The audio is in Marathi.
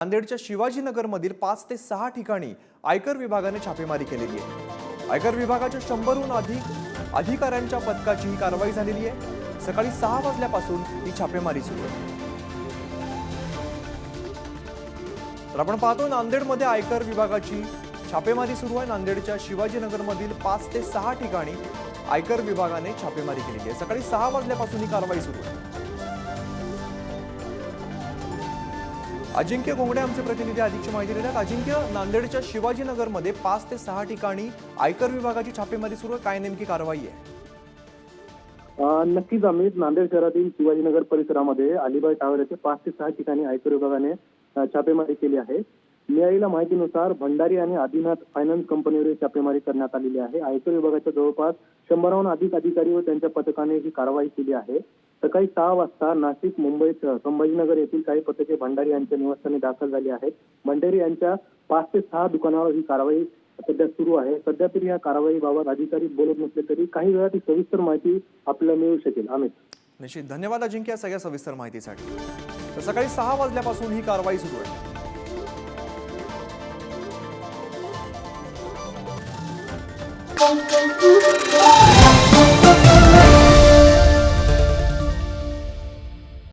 नांदेडच्या शिवाजीनगरमधील 5 ते 6 ठिकाणी आयकर विभागाने छापेमारी केलेली आहे। आयकर विभागाच्या 100हून अधिक अधिकाऱ्यांच्या पथकाची ही कारवाई झालेली आहे। सकाळी 6 वाजल्यापासून ही छापेमारी सुरू आहे। तर आपण पाहतो नांदेडमध्ये आयकर विभागाची छापेमारी सुरू आहे। नांदेडच्या शिवाजीनगरमधील 5 ते 6 ठिकाणी आयकर विभागाने छापेमारी केलेली आहे। सकाळी 6 वाजल्यापासून ही कारवाई सुरू आहे। अजिंक्य घोंगडे आमचे प्रतिनिधी अधिकची माहिती देतात। अजिंक्य, नांदेडच्या शिवाजीनगरमध्ये 5 ते 6 ठिकाणी आयकर विभागाची छापेमारी सुरू आहे, काय नेमकी कारवाई आहे? नक्कीच अमित, नांदेड शहरातील शिवाजीनगर परिसरामध्ये अलिबाग टावर येथे 5 ते 6 ठिकाणी आयकर विभागाने छापेमारी केली आहे। मिळालेल्या माहितीनुसार भंडारी आणि आदिनाथ फायनान्स कंपनीवर छापेमारी करण्यात आलेली आहे। आयकर विभागाच्या जवळपास 100हून अधिक अधिकारी व त्यांच्या पथकाने ही कारवाई केली आहे। सकाळी 6 वाजता नाशिक, मुंबईत संभाजीनगर येथील काही पथके भंडारी यांच्या निवासस्थानी दाखल झाली आहेत। भंडारी यांच्या 5 ते 6 दुकानावर ही कारवाई सध्या सुरू आहे। सध्या तरी या कारवाईबाबत अधिकारी बोलत नसले तरी काही वेळात ही सविस्तर माहिती आपल्याला मिळू शकेल। अमित, निश्चित धन्यवाद अजिंक्य सगळ्या सविस्तर माहितीसाठी। तर सकाळी 6 वाजल्यापासून ही कारवाई सुरू आहे। Thank you.